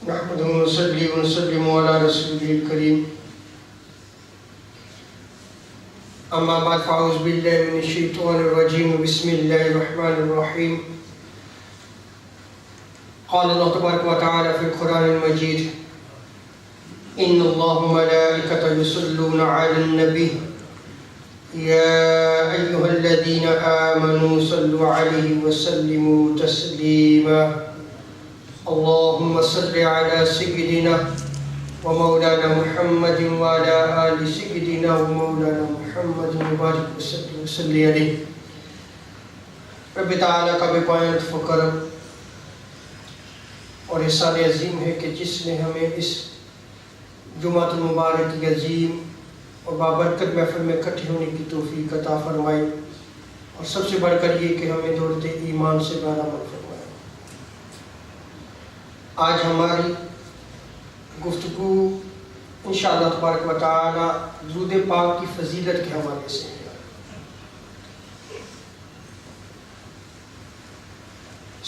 نحمده ونصلي ونسلم على رسوله الكريم أما بعد فأعوذ بالله من الشيطان الرجيم بسم الله الرحمن الرحيم قال الله تبارك وتعالى في القرآن المجيد إن الله وملائكته يصلون على النبي يا أيها الذين آمنوا صلوا عليه وسلموا تسليما اللهم صل على سيدنا ومولانا محمد وعلى آل سيدنا ومولانا محمد وبارك وسلم عليه رب تعالیٰ کا بے پایان فکر اور احسان عظیم ہے کہ جس نے ہمیں اس جمعۃ المبارک کی عظیم اور بابرکت محفل میں اکٹھے ہونے کی توفیق عطا فرمائے اور سب سے بڑھ کر یہ کہ ہمیں دولت ایمان سے بہرامند فرمائے۔ آج ہماری گفتگو انشاءاللہ تبارک و تعالی درود پاک کی فضیلت کے حوالے سے ہے۔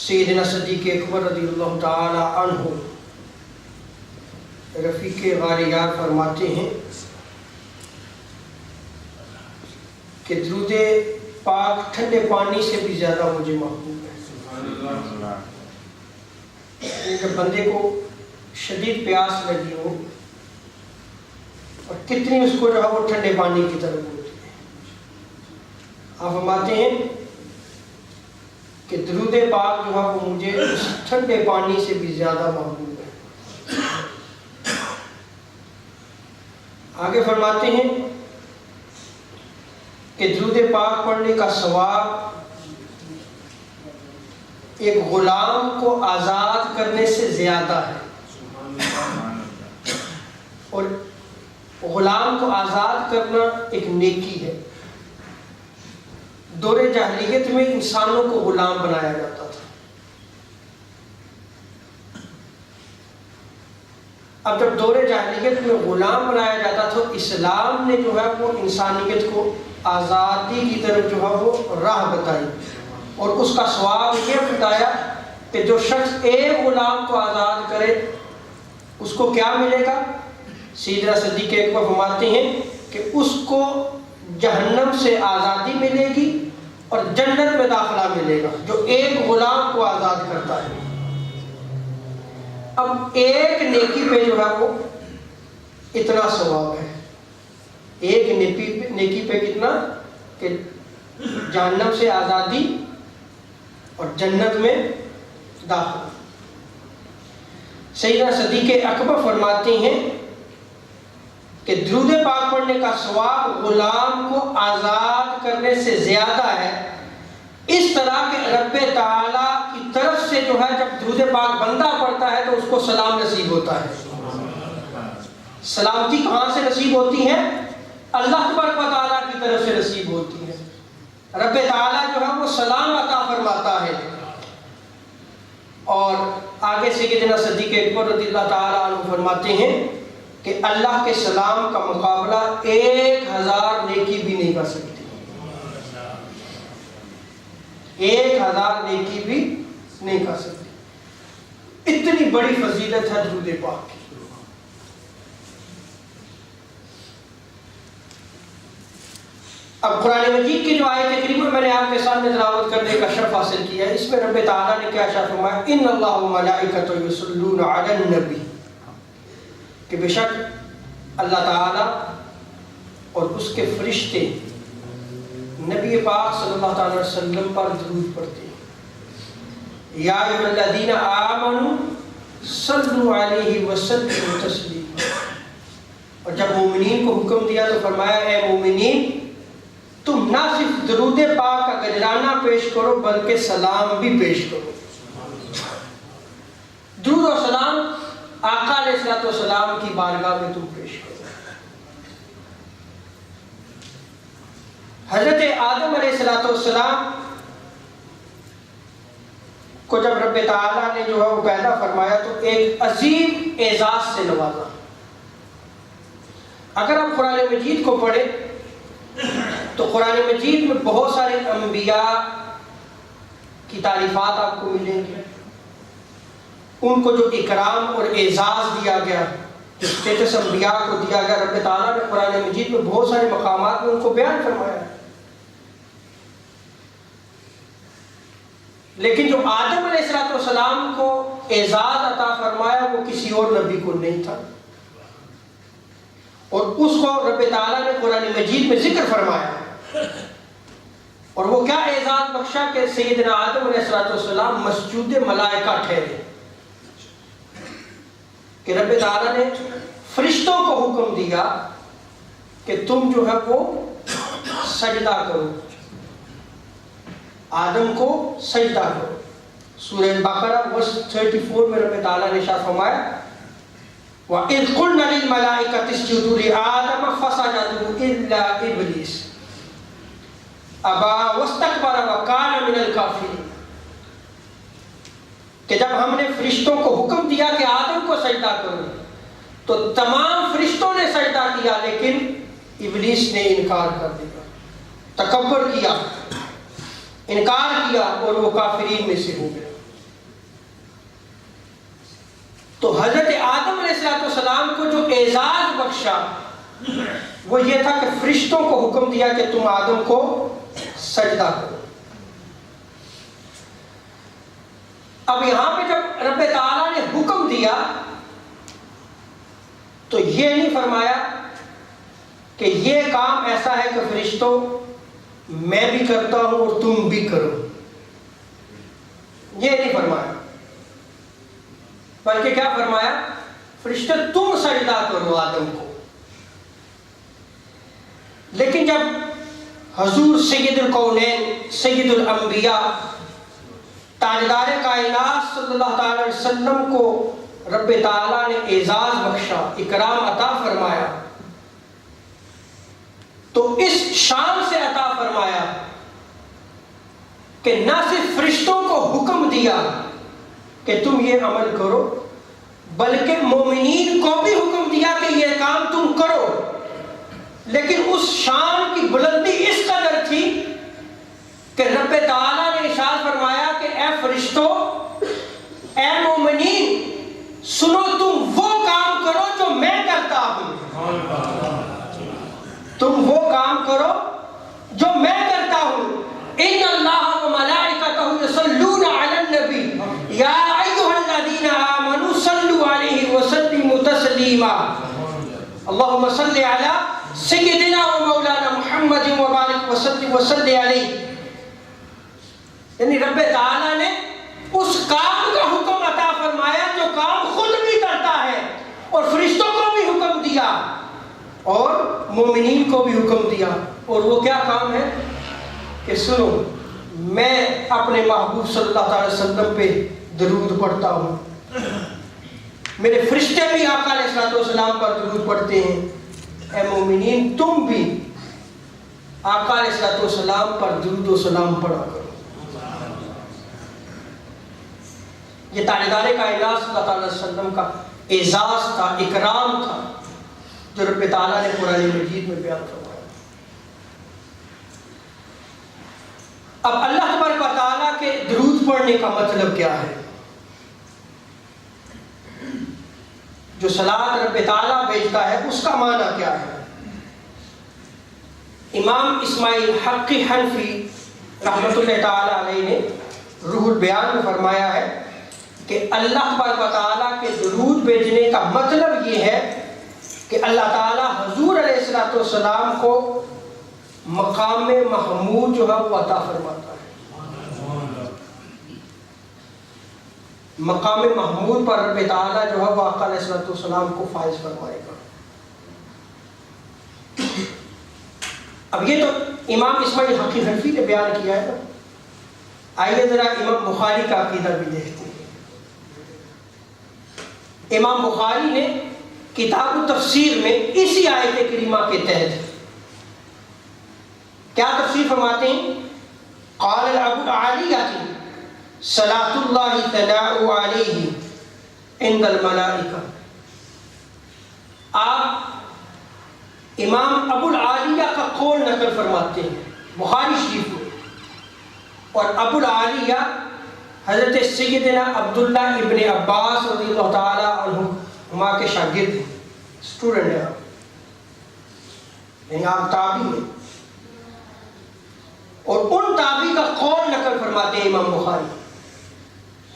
سیدنا صدیق اکبر رضی اللہ تعالی عنہ رفیق غار یار فرماتے ہیں کہ درود پاک ٹھنڈے پانی سے بھی زیادہ مجھے محبوب ہے۔ جب بندے کو شدید پیاس لگی ہو اور کتنی اس کو جو ہے وہ ٹھنڈے پانی کی طرف ہوتی ہے، آپ فرماتے ہیں کہ درود پاک جو ہے وہ مجھے اس ٹھنڈے پانی سے بھی زیادہ محبوب ہے۔ آگے فرماتے ہیں کہ درود پاک پڑھنے کا ثواب ایک غلام کو آزاد کرنے سے زیادہ ہے، اور غلام کو آزاد کرنا ایک نیکی ہے۔ دور جاہلیت میں انسانوں کو غلام بنایا جاتا تھا، اب جب دور جاہلیت میں غلام بنایا جاتا تھا، اسلام نے جو ہے وہ انسانیت کو آزادی کی طرف جو ہے وہ راہ بتائی اور اس کا ثواب یہ بتایا کہ جو شخص ایک غلام کو آزاد کرے اس کو کیا ملے گا؟ سیدنا صدیق اکبر فرماتے ہیں کہ اس کو جہنم سے آزادی ملے گی اور جنت میں داخلہ ملے گا جو ایک غلام کو آزاد کرتا ہے۔ اب ایک نیکی پہ جو ہے وہ اتنا ثواب ہے، ایک نیکی پہ کتنا کہ جہنم سے آزادی اور جنت میں داخل۔ سیدنا صدیق اکبر فرماتے ہیں کہ درود پاک پڑھنے کا ثواب غلام کو آزاد کرنے سے زیادہ ہے، اس طرح کہ رب تعالیٰ کی طرف سے جو ہے جب درود پاک بندہ پڑھتا ہے تو اس کو سلام نصیب ہوتا ہے۔ سلامتی کہاں سے نصیب ہوتی ہے؟ اللہ تبارک و تعالیٰ کی طرف سے نصیب ہوتی ہے۔ رب تعالیٰ جو ہے وہ سلام عطا فرماتا ہے۔ اور آگے سیدنا صدیق اکبر رضی اللہ تعالیٰ عنہ فرماتے ہیں کہ اللہ کے سلام کا مقابلہ 1000 نیکی بھی نہیں کر سکتی، 1000 نیکی بھی نہیں کر سکتی۔ اتنی بڑی فضیلت ہے درود پاک کی۔ اب قرآن مجید کی جو آیت کریمہ میں نے آپ کے سامنے تلاوت کرنے کا شرف حاصل کیا ہے، اس میں رب تعالیٰ نے کیا ارشاد فرمایا؟ ان اللہ وملائکتہ یصلون علی النبی، کہ بے شک اللہ تعالیٰ اور اس کے فرشتے نبی پاک صلی اللہ علیہ وسلم پر درود پڑھتے ہیں۔ یا ایھا الذین آمنوا صلوا علیہ وسلموا تسلیما، اور جب مومنین کو حکم دیا تو فرمایا اے مومنین تم نہ صرف درود پاک کا گجرانہ پیش کرو بلکہ سلام بھی پیش کرو۔ درود و سلام آقا علیہ السلام کی بارگاہ میں تم پیش کرو۔ حضرت آدم علیہ السلام کو جب رب تعالیٰ نے جو ہے وہ پیدا فرمایا تو ایک عظیم اعزاز سے نوازا۔ اگر آپ قرآن مجید کو پڑھیں تو قرآن مجید میں بہت سارے انبیاء کی تعریفات آپ کو ملیں گی، ان کو جو اکرام اور اعزاز دیا گیا، جو اسٹیٹس انبیاء کو دیا گیا، رب تعالیٰ نے قرآن مجید میں بہت سارے مقامات میں ان کو بیان فرمایا ہے۔ لیکن جو آدم علیہ السلام کو اعزاز عطا فرمایا وہ کسی اور نبی کو نہیں تھا، اور اس کو رب تعالیٰ نے قرآن مجید میں ذکر فرمایا۔ اور وہ کیا اعزاز بخشا کہ سیدنا آدم علیہ السلام مسجود ملائکہ ٹھہرے، کہ رب تعالیٰ نے فرشتوں کو حکم دیا کہ تم جو ہے وہ سجدہ کرو، آدم کو سجدہ کرو۔ سورہ بقرہ ورس 34 میں رب تعالیٰ نے ارشاد فرمایا وَإِذْ قُلْنَا لِلْمَلَائِكَةِ اسْجُدُوا لِآدَمَ فَسَجَدُوا إِلَّا إِبْلِيسَ أَبَىٰ وَاسْتَكْبَرَ وَكَانَ مِنَ الْكَافِرِينَ، کہ جب ہم نے فرشتوں کو حکم دیا کہ آدم کو سجدہ کرو تو تمام فرشتوں نے سجدہ کیا، لیکن ابلیس نے انکار کر دیا، تکبر کیا، انکار کیا، اور وہ کافرین میں سے ہو گیا۔ تو حضرت آدم علیہ السلام کو جو اعزاز بخشا وہ یہ تھا کہ فرشتوں کو حکم دیا کہ تم آدم کو سجدہ کرو۔ اب یہاں پہ جب رب تعالیٰ نے حکم دیا تو یہ نہیں فرمایا کہ یہ کام ایسا ہے کہ فرشتوں میں بھی کرتا ہوں اور تم بھی کرو، یہ نہیں فرمایا، بلکہ کیا فرمایا؟ فرشتے تم سجدہ کرو آدم کو۔ لیکن جب حضور سید الکونین سید الانبیاء تاجدار کائنات صلی اللہ تعالی علیہ وسلم کو رب تعالیٰ نے اعزاز بخشا، اکرام عطا فرمایا، تو اس شان سے عطا فرمایا کہ نہ صرف فرشتوں کو حکم دیا کہ تم یہ عمل کرو، بلکہ مومنین کو بھی حکم دیا کہ یہ کام تم کرو۔ لیکن اس شان کی بلندی اس قدر تھی کہ رب تعالیٰ نے ارشاد فرمایا کہ اے فرشتوں، اے مومنین، سنو تم وہ کام کرو جو میں کرتا ہوں، تم وہ کام کرو جو میں کرتا ہوں۔ ان اللہ و ملائکتہ یصلون علی النبی یا ایھا الذین آمنوا صلوا علیہ وسلموا تسلیما اللہم صل علی سیدنا و مولانا محمد وبارک وسلم وصلی علیہ۔ یعنی رب تعالیٰ نے اس کام کا حکم عطا فرمایا جو کام خود بھی کرتا ہے، اور فرشتوں کو بھی حکم دیا اور مومنین کو بھی حکم دیا۔ اور وہ کیا کام ہے کہ سنو، میں اپنے محبوب صلی اللہ علیہ وسلم پہ درود پڑھتا ہوں، میرے فرشتے بھی آقا علیہ السلام پر درود پڑھتے ہیں، اے مومنین تم بھی آقا علیہ السلام پر درود و سلام پڑھا کرو۔ یہ تاجدار کائنات صلی اللہ علیہ وسلم کا اعزاز تھا، اکرام تھا، جو رب تعالیٰ نے قرآن مجید میں بیان فرمایا۔ اب اللہ تبارک و تعالیٰ کے درود پڑھنے کا مطلب کیا ہے؟ جو صلاۃ رب تعالیٰ بھیجتا ہے اس کا معنی کیا ہے؟ امام اسماعیل حقی حنفی رحمۃ اللہ تعالیٰ علیہ نے روح البیان میں فرمایا ہے کہ اللہ تبارک و تعالیٰ کے درود بھیجنے کا مطلب یہ ہے کہ اللہ تعالیٰ حضور علیہ السلام کو مقام محمود جو ہے وہ عطا فرماتا ہے۔ مقام محمود پر رب تعالیٰ جو ہے وہ آقا علیہ السلام کو فائز فرمائے گا۔ اب یہ تو امام اسماعیل حقی حنفی نے بیان کیا ہے نا، آئیے ذرا امام بخاری کا عقیدہ بھی دیکھتے ہیں۔ امام بخاری نے کتاب التفسیر میں اسی آیت کریمہ کے تحت کیا تفسیر فرماتے ہیں؟ قال ابو العالیہ صلاۃ اللہ ثناء علیہ عند الملائکہ۔ آپ امام ابو العالیہ کا قول نقل فرماتے ہیں بخاری شریف میں، اور ابو العالیہ حضرت سیدنا عبداللہ ابن عباس رضی اللہ تعالیٰ عنہما کے شاگرد ہیں، اسٹوڈنٹ ہیں آپ، یعنی آپ تابعی ہیں، اور ان تابعی کا قول نقل فرماتے ہیں امام بخاری،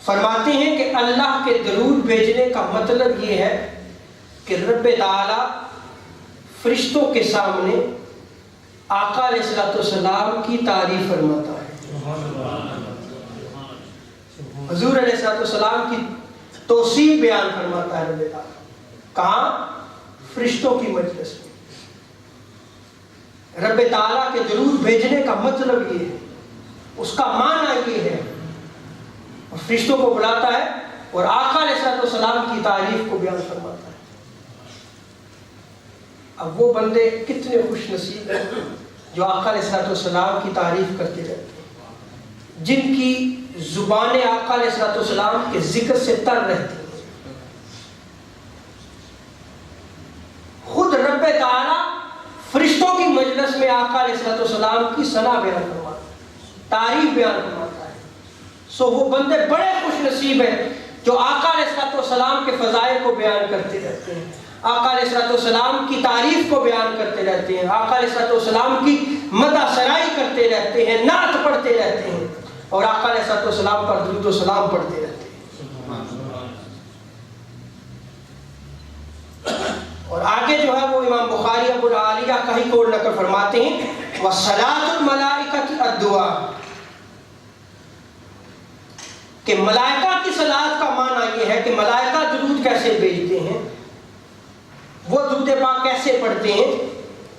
فرماتے ہیں کہ اللہ کے درود بھیجنے کا مطلب یہ ہے کہ رب تعالیٰ فرشتوں کے سامنے آقا علیہ الصلوۃ والسلام کی تعریف فرماتا ہے، حضور علیہ الصلوۃ والسلام کی توصیف بیان فرماتا ہے رب تعالیٰ، کہاں؟ فرشتوں کی مجلس میں۔ رب تعالیٰ کے درود بھیجنے کا مطلب یہ ہے، اس کا معنی یہ ہے، اور فرشتوں کو بلاتا ہے اور آقا علیہ الصلوۃ والسلام کی تعریف کو بیان فرماتا ہے۔ اب وہ بندے کتنے خوش نصیب ہیں جو آقا علیہ الصلوۃ والسلام کی تعریف کرتے رہتے ہیں، جن کی زبانیں آقا علیہ الصلوۃ والسلام کے ذکر سے تر رہتی ہیں۔ خود رب تعالیٰ فرشتوں کی مجلس میں آقا علیہ الصلوۃ والسلام کی ثنا بیان فرماتا ہے، تعریف بیان فرماتا ہے۔ سو وہ بندے بڑے خوش نصیب ہیں جو آقا علیہ الصلوۃ والسلام کے فضائل کو بیان کرتے رہتے ہیں، آقا علیہ الصلوۃ والسلام کی تعریف کو بیان کرتے رہتے ہیں، آقا علیہ الصلوۃ والسلام کی مدح سرائی کرتے رہتے ہیں، نعت پڑھتے رہتے ہیں، اور آقا علیہ الصلوۃ والسلام پر درود و سلام پڑھتے رہتے ہیں۔ اور آگے جو ہے وہ امام بخاری ابو العالیہ کا ہی قول نقل فرماتے ہیں، وَصَلَاةُ الْمَلَائِكَةِ الدُّعَاء، کہ ملائکہ کی صلاۃ کا معنی یہ ہے کہ ملائکہ درود کیسے بھیجتے ہیں، وہ درود پاک کیسے پڑھتے ہیں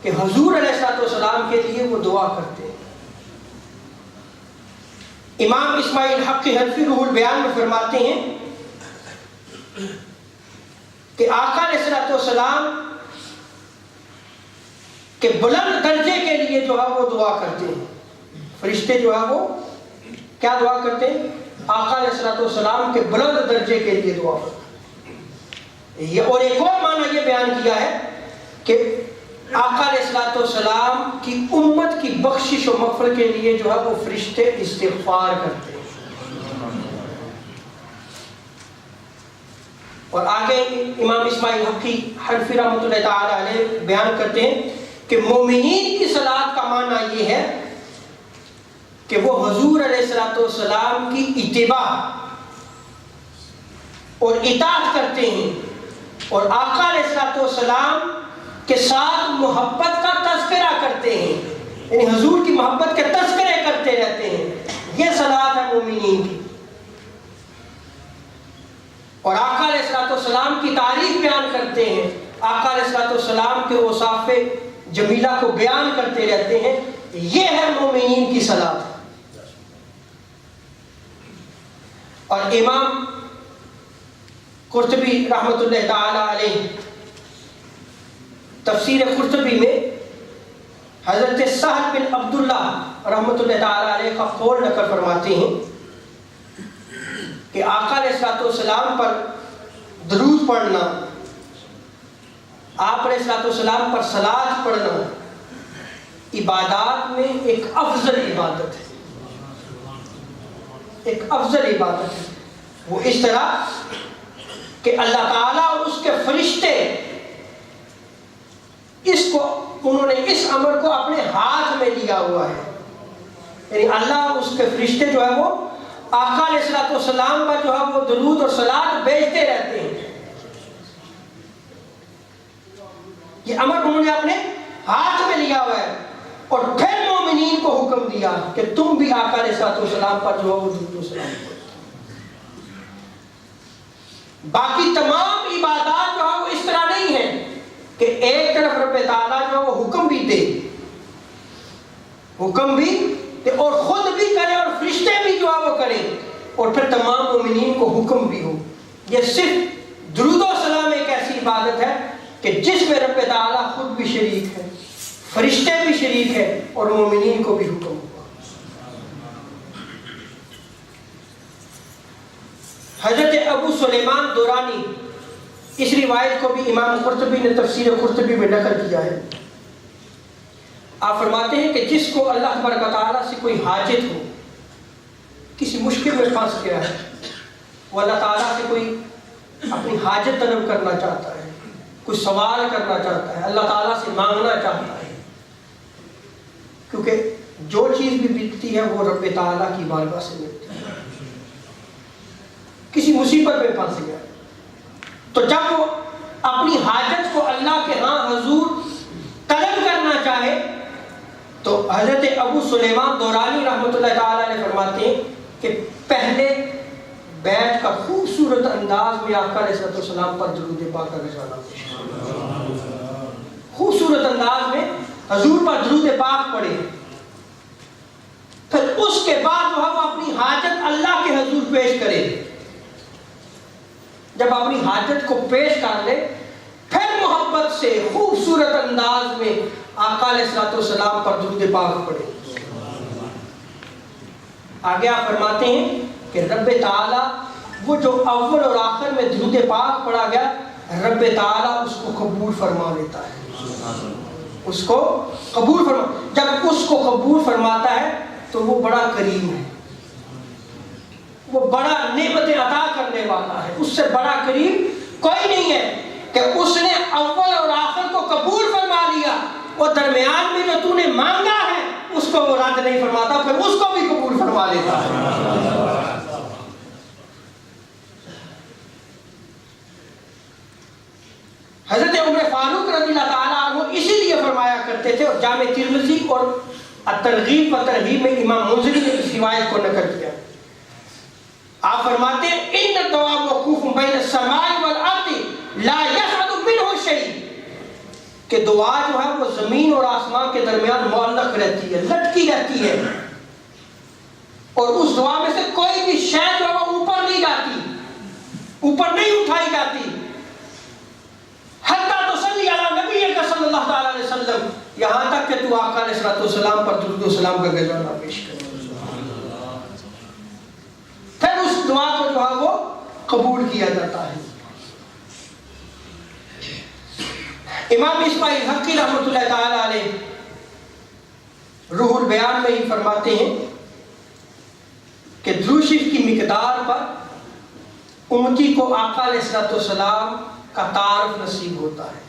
کہ حضور علیہ الصلوۃ والسلام کے لیے وہ دعا کرتے ہیں۔ امام اسماعیل حق حنفی روح البیان میں فرماتے ہیں کہ آقا علیہ الصلوۃ والسلام کے بلند درجے کے لیے جو ہے وہ دعا کرتے ہیں، فرشتے جو ہے وہ کیا دعا کرتے ہیں؟ آقا علیہ الصلوۃ والسلام کے بلند درجے کے لیے دعا کرتے ہیں۔ اور ایک اور معنی یہ بیان کیا ہے کہ آقا علیہ الصلوۃ والسلام کی امت کی بخشش و مغفرت کے لیے جو ہے وہ فرشتے استغفار کرتے ہیں۔ اور آگے امام اسماعیل حقی حنفی رحمۃ اللہ تعالی علیہ بیان کرتے ہیں کہ مومنین کی صلاۃ کا معنی یہ ہے کہ وہ حضور علیہ الصلوۃ والسلام کی اتباع اور اطاعت کرتے ہیں، اور آقا علیہ الصلوۃ والسلام کے ساتھ محبت کا تذکرہ کرتے ہیں، یعنی حضور کی محبت کے تذکرے کرتے رہتے ہیں۔ یہ صلاۃ ہے مومنین کی۔ اور آقا علیہ الصلوۃ والسلام کی تعریف بیان کرتے ہیں، آقا علیہ الصلوۃ والسلام کے اوصاف جمیلہ کو بیان کرتے رہتے ہیں۔ یہ ہے مومنین کی صلاۃ۔ اور امام قرطبی رحمۃ اللہ تعالی علیہ تفسیر قرطبی میں حضرت سہل بن عبداللہ رحمۃ اللہ تعالی علیہ کا قول نقل فرماتے ہیں کہ آقا علیہ الصلوۃ والسلام پر درود پڑھنا، آپ علیہ الصلوۃ والسلام پر صلاۃ پڑھنا عبادات میں ایک افضل عبادت ہے، ایک افضل عبادت ہے۔ وہ اس طرح کہ اللہ تعالیٰ اور اس کے فرشتے انہوں نے اس امر کو اپنے ہاتھ میں لیا ہوا ہے، یعنی اللہ اس کے فرشتے جو ہے وہ آقا علیہ الصلوۃ والسلام پر جو ہے وہ درود اور صلاۃ بھیجتے رہتے ہیں۔ یہ امر انہوں نے اپنے ہاتھ میں لیا ہوا ہے، اور پھر مومنین کو حکم دیا کہ تم بھی آقا علیہ الصلوۃ والسلام پر جو ہے وہ درود و سلام کرو۔ باقی تمام عبادات جو ہے وہ اس طرح نہیں ہے کہ ایک طرف رب تعالیٰ جو ہے وہ حکم بھی دے اور خود بھی کرے اور فرشتے بھی جو ہے وہ کریں، اور پھر تمام مومنین کو حکم بھی ہو۔ یہ صرف درود و سلام ایک ایسی عبادت ہے کہ جس میں رب تعالیٰ خود بھی شریک ہے، فرشتے بھی شریک ہے، اور مومنین کو بھی حکم ہوا۔ حضرت ابو سلیمان دورانی اس روایت کو بھی امام قرطبی نے تفسیر قرطبی میں نقل کیا ہے۔ آپ فرماتے ہیں کہ جس کو اللہ تبارک و تعالیٰ سے کوئی حاجت ہو کسی مشکل میں پھنس گیا ہے، وہ اللہ تعالیٰ سے کوئی اپنی حاجت طلب کرنا چاہتا ہے، کوئی سوال کرنا چاہتا ہے، اللہ تعالیٰ سے مانگنا چاہتا ہے، کیونکہ جو چیز بھی ملتی ہے وہ رب تعالیٰ کی بارگاہ سے ملتی ہے۔ کسی مصیبت میں پھنس گیا تو جب وہ اپنی حاجت کو اللہ کے ہاں حضور طلب کرنا چاہے تو حضرت ابو سلیمان دورانی رحمۃ اللہ تعالیٰ علیہ فرماتے ہیں کہ پہلے بیٹھ کر خوبصورت انداز میں آقا علیہ السلام پر درود پاک کا گزارنا، خوبصورت انداز میں حضور پر درود پاک پڑھے، پھر اس کے بعد وہ اپنی حاجت اللہ کے حضور پیش کرے۔ جب اپنی حاجت کو پیش کر لے پھر محبت سے خوبصورت انداز میں آقا علیہ السلام پر درود پاک پڑھے۔ آگے آپ فرماتے ہیں کہ رب تعالیٰ وہ جو اول اور آخر میں درود پاک پڑھا گیا، رب تعالیٰ اس کو قبول فرما لیتا ہے، اس کو قبول فرما، جب اس کو قبول فرماتا ہے تو وہ بڑا کریم ہے، وہ بڑا نعمتیں عطا کرنے والا ہے، اس سے بڑا کریم کوئی نہیں ہے کہ اس نے اول اور آخر کو قبول فرما لیا، اور درمیان میں جو تو نے مانگا ہے اس کو وہ رد نہیں فرماتا، پھر اس کو بھی قبول فرما لیتا ہے۔ حضرت عمر فاروق رضی اللہ تعالیٰ عنہ اسی لیے فرمایا کرتے تھے، اور جامع ترمذی اور الترغیب و ترہیب میں امام منذری نے اس روایت کو نقل کیا۔ آپ فرماتے ہیں ان الدعاء موقوف بین السماء والارض لا يصعد منه شيء، کہ دعا جو ہے وہ زمین اور آسمان کے درمیان معلق رہتی ہے، لٹکی رہتی ہے، اور اس دعا میں سے کوئی بھی شے جو ہے وہ اوپر نہیں جاتی، اوپر نہیں اٹھائی جاتی، حتی تصلی علی نبی صلی اللہ تعالی علیہ وسلم، یہاں تک کہ تو آقا علیہ السلام پر درود و سلام کا گزارنا پیش کرے، پھر اس دعا کو جو ہے وہ قبول کیا جاتا ہے۔ امام اسماعیل حقی رحمۃ اللہ تعالی علیہ روح البیان میں ہی فرماتے ہیں کہ درود شریف کی مقدار پر امتی کو آقا علیہ السلام کا تعارف نصیب ہوتا ہے۔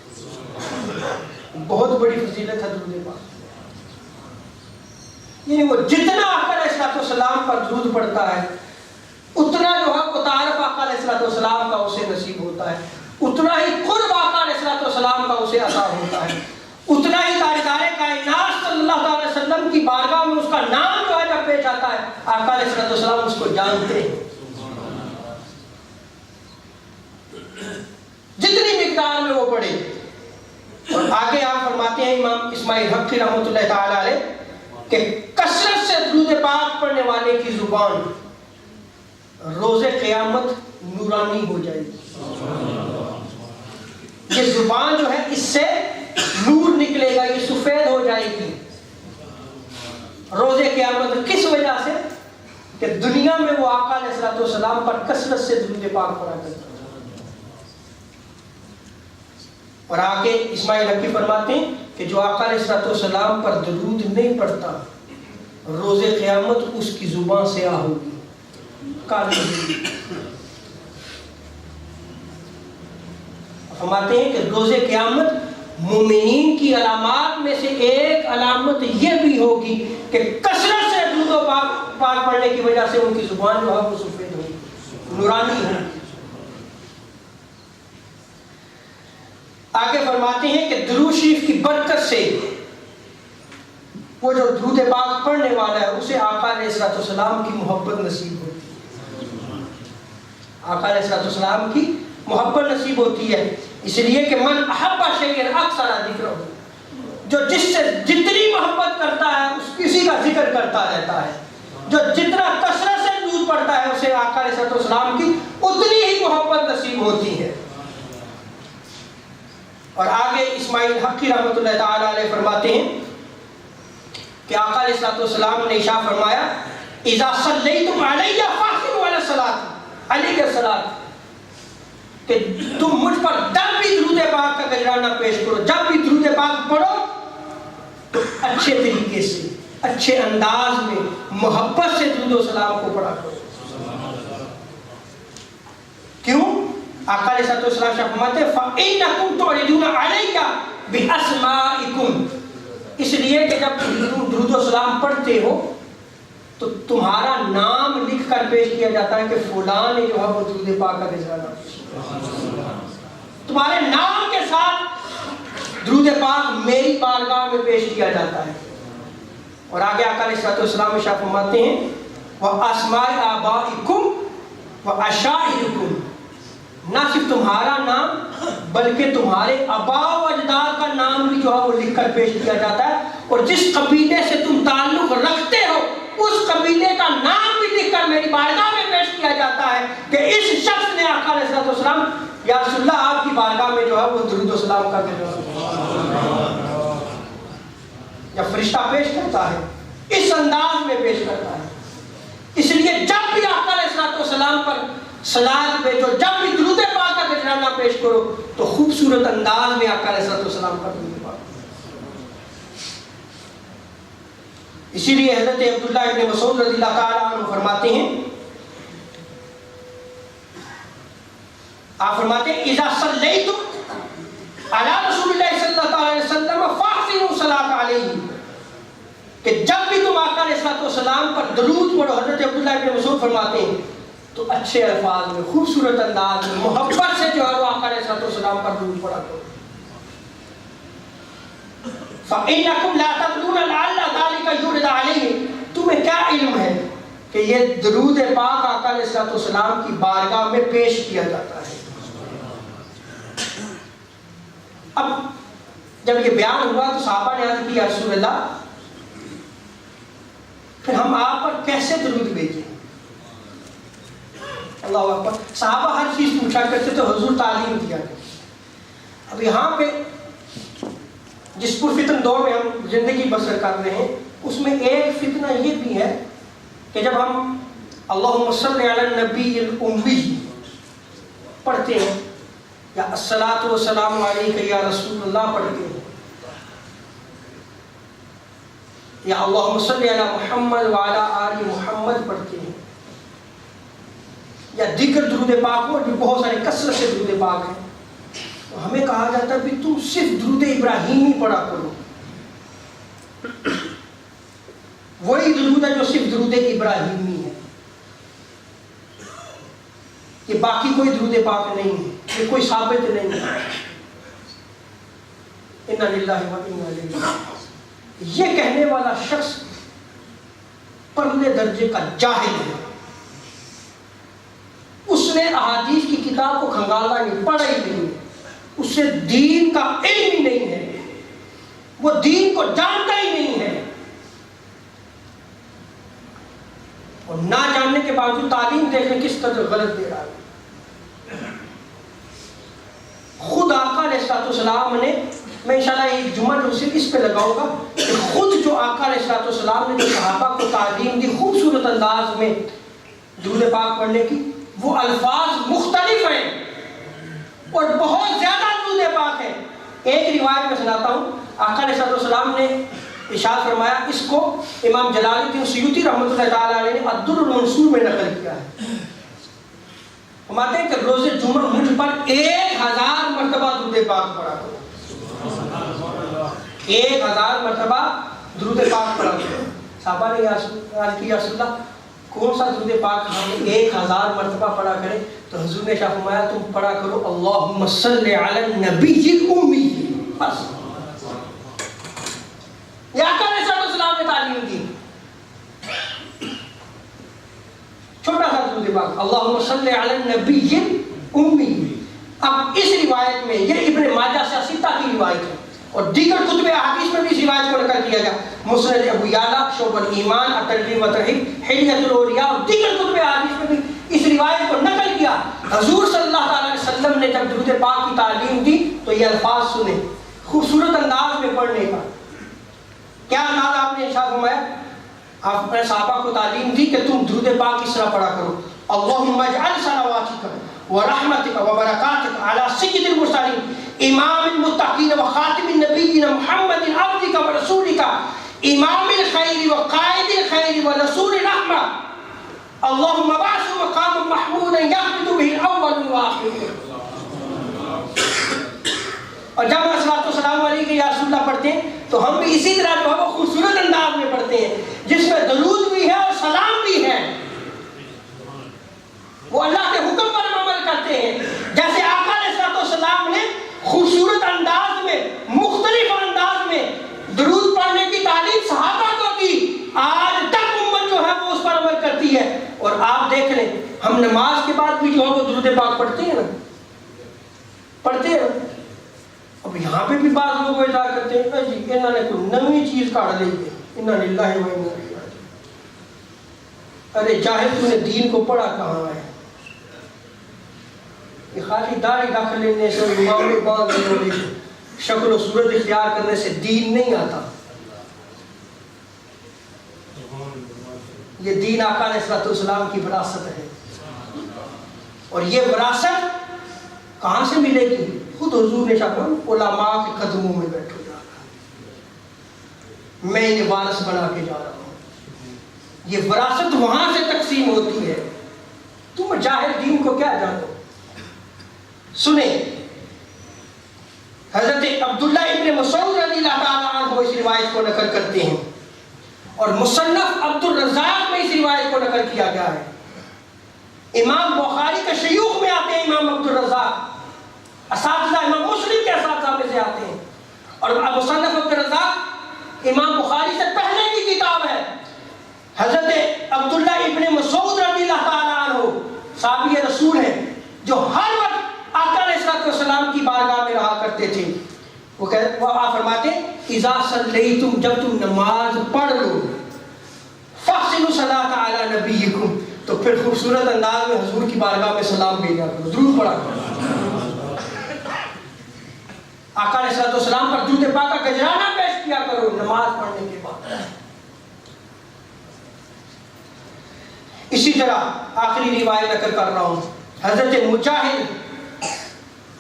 بہت بڑی فضیلت ہے درود پاک، یعنی وہ جتنا آقا علیہ السلام پر درود پڑھتا ہے اتنا جو ہے وہ تعارف آقا علیہ السلام کا اسے نصیب ہوتا ہے، اتنا ہی قرب آقا علیہ السلام کا اسے عطا ہوتا ہے، اتنا ہی تاجدار کائنات صلی اللہ علیہ وسلم کی بارگاہ میں اس کا نام جو ہے جب پیش آتا ہے آقا علیہ السلام اس کو جانتے ہیں۔ جتنی مقدار میں وہ پڑھے، اور آگے آپ فرماتے ہیں امام اسماعیل حقی رحمۃ اللہ تعالی علیہ کہ کثرت سے درود پاک پڑھنے والے کی زبان روز قیامت نورانی ہو جائے گی۔ یہ زبان جو ہے اس سے نور نکلے گا، یہ سفید ہو جائے گی روز قیامت۔ کس وجہ سے؟ کہ دنیا میں وہ آقا علیہ السلام پر کثرت سے درود پاک پڑھا کرتا ہے۔ اور آگے اسماعیل حقی فرماتے ہیں کہ جو آقا علیہ السلام پر درود نہیں پڑھتا روز قیامت اس کی زبان سیاہ ہوگی، کالی ہوگی۔ فرماتے ہیں کہ روز قیامت مومنین کی علامات میں سے ایک علامت یہ بھی ہوگی کہ کثرت سے درود و پاک پڑھنے کی وجہ سے ان کی زبان جو ہے وہ سفید ہوگی، نورانی ہوگی۔ آگے فرماتے ہیں کہ درود شریف کی برکت سے وہ جو درود پاک پڑھنے والا ہے اسے آقا علیہ السلام کی محبت نصیب ہوتی ہے، آقا علیہ السلام کی محبت نصیب ہوتی ہے، اس لیے کہ من احب شیئا اکثر ذکرہ، جو جس سے جتنی محبت کرتا ہے اس کسی کا ذکر کرتا رہتا ہے، جو جتنا کثرت سے درود پڑھتا ہے اسے آقا علیہ السلام کی اتنی ہی محبت نصیب ہوتی ہے۔ اور آگے اسماعیل حقی رحمۃ اللہ تعالی علیہ فرماتے ہیں کہ آقا علیہ السلام نے ارشاد فرمایا اذا صلیتم علی فاحسنوا علی الصلاۃ، علی کے صلاۃ، کہ تم مجھ پر جب بھی درود پاک کا گزرانہ پیش کرو، جب بھی درود پاک پڑھو تو اچھے طریقے سے اچھے انداز میں محبت سے درود و سلام کو پڑھا کرو. کیوں؟ آقا علیہ الصلوۃ والسلام فرماتے ہیں فَإِنَّكُمْ تُعْرِضُونَ عَلَيَّ بِأَسْمَائِكُمْ، اس لیے کہ جب درود و سلام پڑھتے ہو تو تمہارا نام لکھ کر پیش کیا جاتا ہے کہ فلاں نے جو ہے وہ درود پاک کا نذرانہ پیش کیا. تمہارے نام کے ساتھ درود پاک میری بارگاہ میں پیش کیا جاتا ہے. اور آگے آقا علیہ الصلوۃ والسلام ارشاد فرماتے ہیں وَأَسْمَاءِ آبَائِكُمْ وَأَشَائِرِكُمْ، نہ صرف تمہارا نام بلکہ تمہارے آبا و اجداد کا نام بھی جو ہے وہ لکھ کر پیش کیا جاتا ہے. اور جس قبیلے سے تم تعلق رکھتے ہو اس قبیلے کا نام بھی لکھ کر میری بارگاہ میں پیش کیا جاتا ہے کہ اس شخص نے آقا علیہ الصلوۃ والسلام یا رسول اللہ آپ کی بارگاہ میں جو ہے وہ درود و سلام کا یا فرشتہ پیش کرتا ہے، اس انداز میں پیش کرتا ہے. اس لیے جب بھی آقا علیہ الصلوۃ والسلام پر صلاۃ بھیجو، جب بھی درود پاک کا نذرانہ پیش کرو تو خوبصورت انداز میں آقا علیہ الصلوۃ والسلام پر درود پاک. اسی لیے حضرت عبداللہ ابن مسعود رضی اللہ تعالیٰ عنہ فرماتے ہیں، آپ فرماتے ہیں اذا صلیتم علی رسول اللہ صلی اللہ علیہ وسلم فاحسنوا الصلاۃ علیہ، کہ جب بھی تم آقا علیہ الصلوۃ والسلام پر درود پڑھو، حضرت عبداللہ ابن مسعود فرماتے ہیں تو اچھے الفاظ میں خوبصورت انداز میں محبت سے جو ہے وہ آقا علیہ الصلوۃ والسلام پر درود پڑھا کرو. فَإِنَّكُمْ لَا تَدْرُونَ لَعَلَّ ذَلِكَ يُرِدَ عَلَيْهِ، تمہیں کیا علم ہے کہ یہ درود پاک آقا علیہ الصلوۃ والسلام کی بارگاہ میں پیش کیا جاتا ہے. اب جب یہ بیان ہوا تو صحابہ نے عرض کی یا رسول اللہ پھر ہم آپ پر کیسے درود بھیجیں؟ اللہ اکبر. صحابہ ہر چیز پوچھا کرتے تو حضور تعلیم دیا. اب یہاں پہ جس پرفتن دور میں ہم زندگی بسر کر رہے ہیں اس میں ایک فتنہ یہ بھی ہے کہ جب ہم اللہم صلی علی النبی الامی پڑھتے ہیں یا الصلاۃ والسلام علیک یا رسول اللہ پڑھتے ہیں یا اللہم صلی علی محمد وعلی آل محمد پڑھتے ہیں یا دیگر درود پاک ہو جو بہت سارے کثرت سے درود پاک ہیں، تو ہمیں کہا جاتا ہے کہ تم صرف درود ابراہیمی پڑھا کرو. وہی درود ہے جو صرف درود ابراہیمی ہے، یہ باقی کوئی درود پاک نہیں ہے، یہ کوئی ثابت نہیں ہے. انا للہ و انا الیہ راجعون. یہ کہنے والا شخص پرلے درجے کا جاہل ہے. اس نے احادیث کی کتاب کو کھنگالا نہیں، پڑھا ہی نہیں، اس سے دین کا علم ہی نہیں ہے، وہ دین کو جانتا ہی نہیں ہے، اور نہ جاننے کے باوجود تعلیم دیکھیں کس قدر غلط دے رہا ہے. خود آقا علیہ الصلوۃ والسلام نے، میں انشاءاللہ ایک جمعہ جو صرف اس پہ لگاؤں گا کہ خود جو آقا علیہ الصلوۃ والسلام نے جو صحابہ کو تعلیم دی خوبصورت انداز میں درود پاک پڑھنے کی، وہ الفاظ مختلف ہیں اور بہت زیادہ درود پاک ہیں. ایک روایت میں سناتا ہوں، آقا علیہ السلام نے ارشاد فرمایا، اس کو امام جلال الدین سیوطی رحمۃ اللہ تعالیٰ علیہ نے الدر المنصور میں نقل کیا ہے. فرماتے ہیں کہ روز جمعہ مجھ پر 1000 مرتبہ درود پاک پڑھا کرو. 1000 مرتبہ درود پاک پڑھا کرو. صحابہ نے عرض کی یا رسول اللہ کون سا درود پاک ہم 1000 مرتبہ پڑھا کریں؟ تو حضور نے شاہ فرمایا تم پڑھا کرو اللہم صلی علی النبی الامی. بس یہ آقا علیہ السلام نے تعلیم دی. چھوٹا سا درود پاک اللہم صلی علی النبی الامی. اب اس روایت میں یہ ابن ماجہ سیاستہ کی روایت ہے اور دیگر کتب احادیث میں بھی اس روایت کو نقل کیا گیا. مسند ابو یعلا، شعب الایمان، الترغیب والترہیب، حلیۃ الاولیاء اور دیگر کتب احادیث میں بھی اس روایت کو نقل کیا. حضور صلی اللہ علیہ وسلم نے جب درود پاک کی تعلیم دی تو یہ الفاظ سنے خوبصورت انداز میں پڑھنے کا. کیا انداز آپ نے ارشاد فرمایا؟ آپ نے صحابہ کو تعلیم دی کہ تم درود پاک اس طرح پڑھا کرو اللہم اجعل صلواتک ورحمتک وبرکاتک علی سید المرسلین امام المتقین وخاتم النبیین محمد عبدک ورسولک امام الخیر و قائد الخیر و رسول رحمہ اللہم ابعث مقام محمود یحمد به الاول والآخر. اور جب الصلوۃ والسلام علیہ یا رسول اللہ پڑھتے ہیں تو ہم بھی اسی طرح جو ہے وہ خوبصورت انداز میں پڑھتے ہیں جس میں درود بھی ہے اور سلام بھی ہے. وہ اللہ کے حکم پر عمل کرتے ہیں. جیسے آقا علیہ الصلوۃ والسلام نے خوبصورت انداز میں مختلف انداز میں درود پڑھنے کی تعلیم صحابہ کو دی، آج تک امت جو ہے وہ اس پر عمل کرتی ہے. اور آپ دیکھ لیں ہم نماز کے بعد بھی جو ہے وہ درود پاک پڑھتے ہیں نا، پڑھتے ہیں. اب یہاں پہ بھی بعض لوگ ادا کرتے ہیں جی انہوں نے کوئی نئی چیز کاٹ لی ہے، انا للہ و انا الیہ راجعون. ارے جاہل تو نے دین کو پڑھا کہاں ہے؟ یہ خالی داڑھی رکھ لینے سے امام باندھ لینے سے شکل و صورت اختیار کرنے سے دین نہیں آتا. یہ دین آقا علیہ الصلوۃ والسلام کی وراثت ہے. اور یہ وراثت کہاں سے ملے گی؟ خود حضور نے شاید علماء کے قدموں میں بیٹھو جا رہا، میں یہ وارث بنا کے جا رہا ہوں. یہ وراثت وہاں سے تقسیم ہوتی ہے. تم جاہل دین کو کیا جانو؟ سنیں حضرت عبداللہ ابن مسعود رضی اللہ تعالیٰ عنہ اس روایت کو نقل کرتے ہیں اور مصنف عبد الرزاق میں اس روایت کو نقل کیا گیا ہے. امام بخاری کے شیوخ میں آتے ہیں امام عبد الرزاق، اساتذہ امام مسلم کے اساتذہ میں سے آتے ہیں. اور مصنف عبد الرزاق امام بخاری سے پہلے کی کتاب ہے. حضرت عبداللہ ابن مسعود رضی اللہ تعالیٰ عنہ صحابی رسول ہیں جو ہر وقت آقا علیہ الصلوۃ والسلام کی بارگاہ میں رہا کرتے تھے. وہ آپ فرماتے ہیں اذا صلیتم، جب تم نماز پڑھ لو، فاحسنوا الصلاۃ علی نبیکم، تو پھر خوبصورت انداز میں حضور کی بارگاہ میں سلام بھیجا کرو، درود پڑھا کرو. آقا علیہ الصلوۃ والسلام پر درود پاک کا گجرانہ پیش کیا کرو نماز پڑھنے کے بعد. اسی طرح آخری روایت نقل کر رہا ہوں، حضرت مجاہد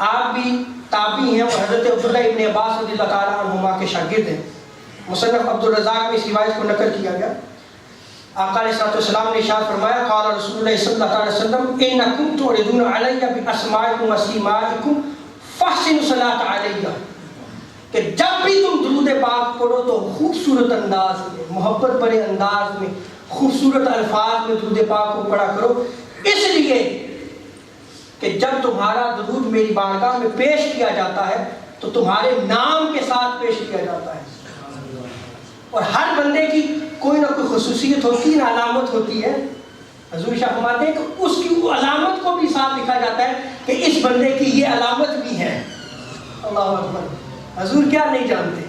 آپ بھی تابعی ہیں اور حضرت عبداللہ ابن عباس رضی اللہ تعالیٰ عنہما کے شاگرد ہیں. مصنف عبد الرزاق میں اس روایت کو نقل کیا گیا. آقا علیہ الصلوۃ والسلام نے ارشاد فرمایا قال رسول اللہ صلی اللہ علیہ وسلم انکم تعرضون علی باسمائکم وسیمائکم فاحسنوا الصلاۃ علی، کہ جب بھی تم درود پاک پڑھو تو خوبصورت انداز میں، محبت بھرے انداز میں، خوبصورت الفاظ میں درود پاک کو پڑھا کرو، اس لیے کہ جب تمہارا درود میری بارگاہ میں پیش کیا جاتا ہے تو تمہارے نام کے ساتھ پیش کیا جاتا ہے. اور ہر بندے کی کوئی نہ کوئی خصوصیت ہوتی ہے، علامت ہوتی ہے. حضور شاہ فرماتے ہیں کہ اس کی علامت کو بھی ساتھ لکھا جاتا ہے کہ اس بندے کی یہ علامت بھی ہے. اللہ اکبر. حضور کیا نہیں جانتے؟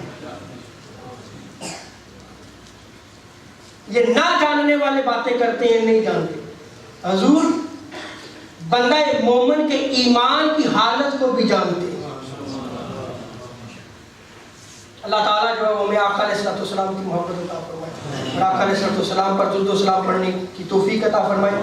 یہ نہ جاننے والے باتیں کرتے ہیں، نہیں جانتے. حضور بندہ مومن کے ایمان کی حالت کو بھی جانتے ہیں. اللہ تعالیٰ جو ہے وہ ہمیں آقا علیہ الصلوۃ والسلام کی محبت عطا فرمائے اور آقا علیہ الصلوۃ والسلام پر درود و سلام پڑھنے کی توفیق عطا فرمائے.